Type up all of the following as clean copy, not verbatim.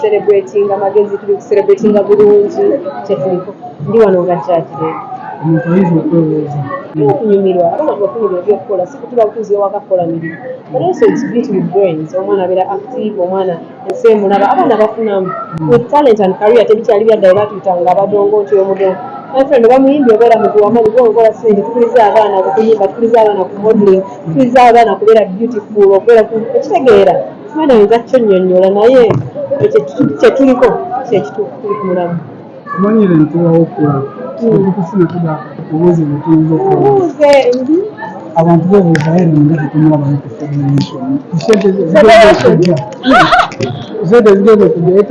celebrating amagezi tuli celebrating bulungi kyetuliko ndi wano nga kyakire omuntu ayinza okweweza okunyumirwa abantu bakunyumirwa byokukola si kutuba butuzi ewakakola mirimu but also it's built with brains omwana abeera active omwana ensi emulaba abaana bafunamu with talent and career tebikyali byaddayo batuyitanga abadongo nti omudongo my friend bamuyimbi obeera muntu wamanyi gwokola sente tukuliza abaana okuyimba tukuliza abaana ku modeling tukuliza abaana kubeera beautiful okubeera ekitegeera simana oyinza kukyonnyonnyola naye kyetuliko kyekituufu tuli ku mulamu omanyire ntuwawo okula tukufuna tuba obuuzi bwetuyinza okubuuze abantu bebuuzayo nga tetumulaba ku federation zede zigeze kujja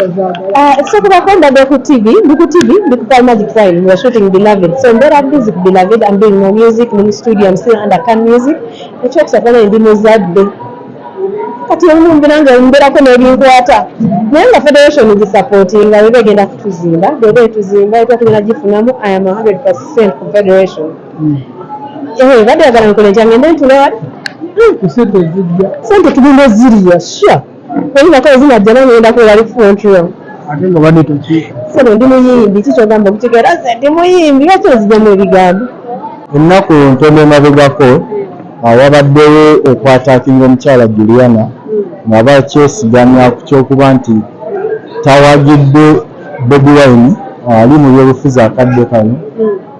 sokubako ndadde ku TV ndi ku TV ndi ku Kal Magic 5 we are shooting Beloved so mbera busy ku Beloved I'm doing more music in the studio I'm still under Can Music ekyokusakana ndi muzadde kati omumbi nange mberako n'ebinkwata naye nga federation gisupportinga bwe begenda kutuzimba bweba etuzimba etwatugenda gifunamu I am 100% ku federation badde yagala nkole nti ngende ntulewala sente tugenda ziriya sure olina ko zinajja nangenda kuba ali fontro ate nga badde tokiika sano ndi muyimbi kikyogamba okutegeera nze ndi muyimbi lwaki ozigyamu ebigambo ennaku ntono emabegako wabaddewo okwataakinga omukyala Juliana nga bakyesiganya ku kyokuba nti tawagidde Bobi Wine ali mu byobufuzi akadde kano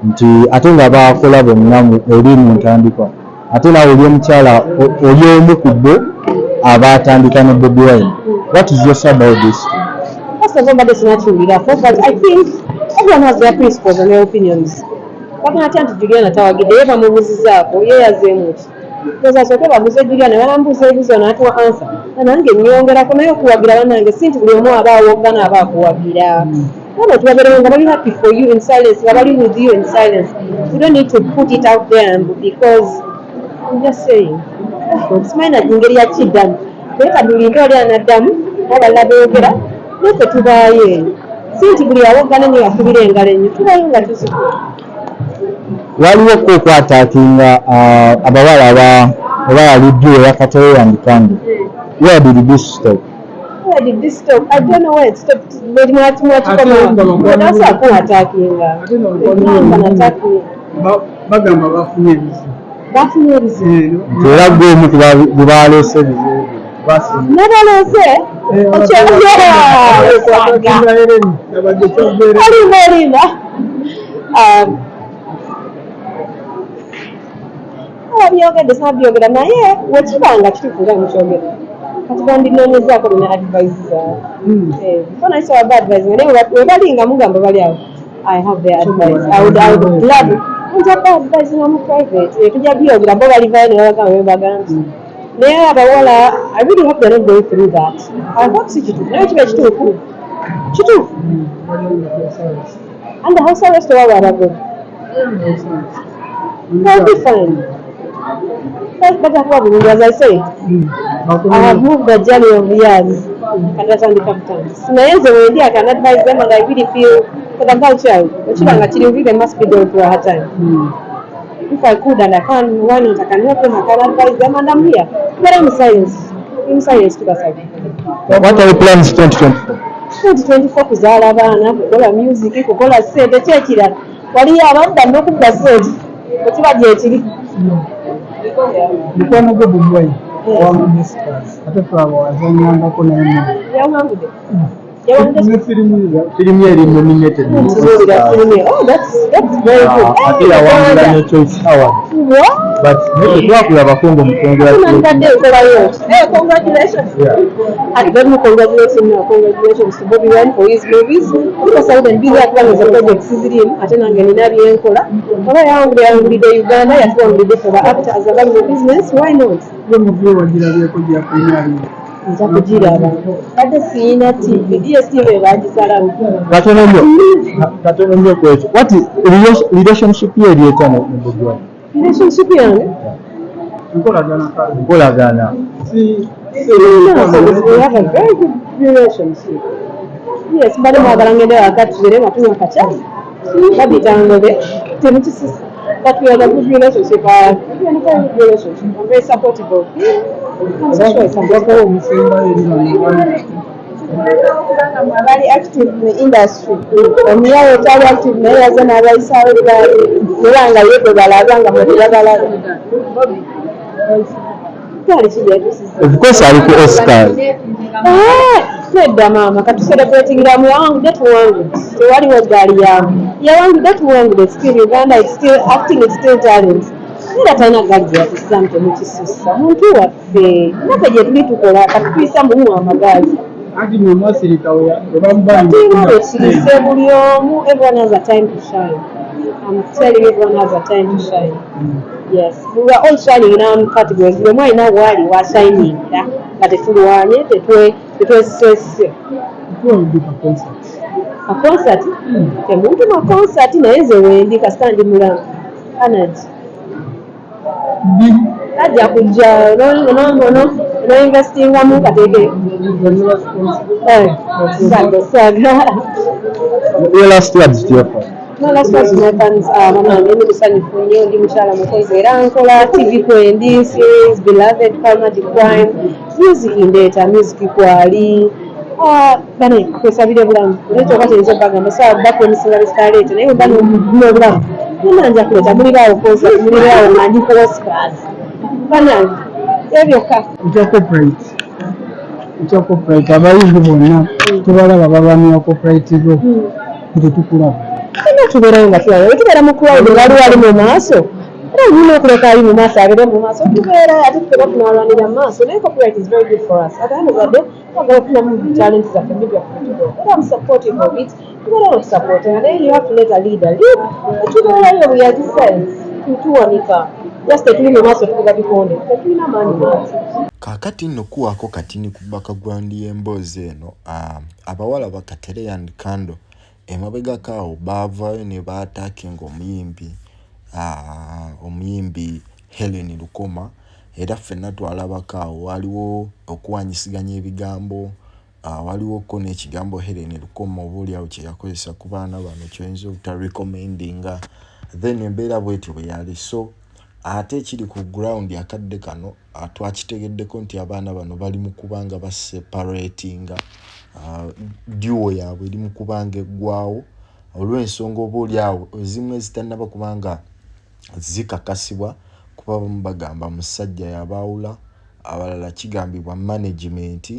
nti ate nga bakola bonna eri mu ntandikwa ate nawe oli omukyala oli omu ku bo abatandika ne Bobi Wine. What is your say about this? First of all, but it's not really but I think everyone has their principles and their opinions. Wakati ati Juliana tawagidde yeva mubuzizaako yeyazeemu ki ndoza soke babuze Juliana balambuza ebizo n'atuwa answer nange nnyongerako naye okuwagira bannange si nti buli omu aba awoggana aba akuwagira wano tubabeerenga nga bali happy for you in silence nga bali with you in silence. We don't need to put it out there because I'm just saying simanyi engeri yakiddamu naye kadulinga oli anaddamu abalala beeyogera naffe tubaayo si nti buli awoggana nyo yakubira engalo ennyo tubayo nga tuzikuta. Waliwo okwataakinga abawala abayaliddwa eya Kataleya and Kandle. Where did this stop? Where did this stop? I don't know where it stopped. But that's attackinga. bagamba bafunye ebizibu bafunye ebizibu era gwe omu tebaleese ebizibu nabaleese olina abyogedde sabyogera naye wekibanga kituufu nga mukyogera kati bandinoonyezaako bina advice zaawe fona isoaba advice naye webalinga mugamba bali awo I have their advice. I would gladly advice in private. Tujja byogera bo bali vayo nebagamba bebagambi naye abawala I really hope they're not going through that. I hope si kituufu naye kiba kituufu and the house arrest wabo abagoba they'll be fine. But as I said, I have moved the journey of years and that's on the captain. So I can advise them and I really feel for the culture, they must be going through a hard time. If I could and I can, why not? I can help them, I can advise them and I'm here. But I'm in science to the side. What are your plans 2024? 2024 kuzaala abaana kukola music kukola ssente kyekirala waliyo abadda n'okubba ssente ekiba gyekiri mukwano gwe Bobi Wine ate tulaba wazanyangako naye yawangudde firimu eri nominated ate yawangula ne Choice Award but twakulabako ngaomukongeracongratulations to Bobi Wine for his movies because I didn't be that one as a project zirimu ate nange nina byenkola oba yawangulidde Uganda yatuwangulidde for the actor as a family business why not wagirabyeko gyakunyali nza kugiraba ate siina TV DSTV bagisalamu katono nnyo kwekyo. What is relationship ye eryeta ne Bobi Wine? Relationship yange nkolagana we have a very good relationship. Yes, bali mwagala ngende wakatuzire matunywa kacha babitangobe temukisisa but we have a good relationship. We have a very good relationship. I'm very supportive of him. I'm so sure it's a abali active mu industry omuyawo etali active naye yaze n'abayisaawo egaali era nga yego balaba nga mwebalaba Of course ali ku Oscars. Nedda maama katucelebratingira muyawangudde tuwangudde tewaliwo gaali yamu yawangudde tuwangudde still Uganda is still acting is still talent era talina gaali yatusizamu temukisussa muntu waffe naffe gye tuli tukola katutuyisa mumu amagaali Ati mumasirika wekirise buli omu everyone has a time to shine. I'm telling everyone has a time to shine. Yes, we are all shining in our categories. We might know why we are shining, but if we are not, it was stress. A concert? The movie ma concert is a way. You can stand in Milan. Energy. Aja kuja no investing amu katege. Last words to your fans. No, last words to my fans are mama ndi kusanyufu nnyo ndi mukyala mukozi era nkola TV kwendi series Beloved Palma Decline music ndeeta music kwali bane kwesabire bulamu leto kati nzo bagamba sawa bakwe misinga bistalete naye bano mu bulamu nanja kuleta mulirawo koza mulirawo mandi ko Oscars bana ebyo ka corporate abayimbi bonna tubalaba babamya cooperative nti tukulaba tubeerayo nga tulaba tubeera mu crowd wali mu maaso era olina okuleka ali mu maaso abere mu maaso tubeera ate tutera tunalwanira mu maaso naye copyright is very good for us at the end of the day twagala okufunamu talent zaffe mbibya kutugo era I'm supportive of it tubeera okusupportinga naye you have to let a leader lead tubeerayo we are defense tuwanika just tetuli mu maaso tukuba bikonde tetulina maanyi maaso kakati nno kuwaako katini ku background y'emboozi eno abawala ba Kataleya and Kandle emabegako awo baavaayo ne baataakinga omuyimbi Hellen Lukoma era ffenna twalabako awo waliwo okuwanyisiganya ebigambo waliwo ko n'ekigambo Hellen Lukoma obaoliawo kye yakozesa ku baana bano kyoyinza obutarecommendinga then embeera bwetyo bwe yali so ate ekiri ku ground akadde kano twakitegeddeko nti abaana bano bali mu kubanga baseparatinga duo yaabwe eri mu kubanga eggwawo olw'ensonga obaoliawo ezimu ezitannaba kubanga zikakasibwa kuba bamu bagamba musajja yabaawula abalala kigambibwa management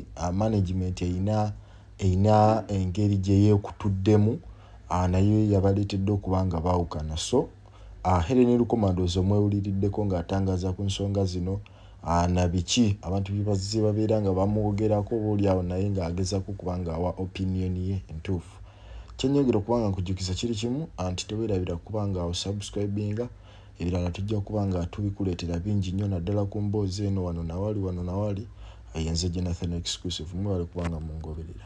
eyina engeri gye yeekutuddemu naye yabaleetedde okubanga baawukana so Hellen Lukoma ndowooza omwewuliriddeko ng'atangaza ku nsonga zino na biki abantu bye babeera nga bamwogerako obaoliawo naye ng'agezaako kubanga awa opinion ye entuufu kyenyongera okubanga nkujjukiza kiri kimu anti teweerabira kubanga osubscribinga ebirala tujja kubanga tubikuleetera bingi nnyo naddala ku mboozi eno wano nawali yenze Jonathan exclusive mwebale kubanga mungoberera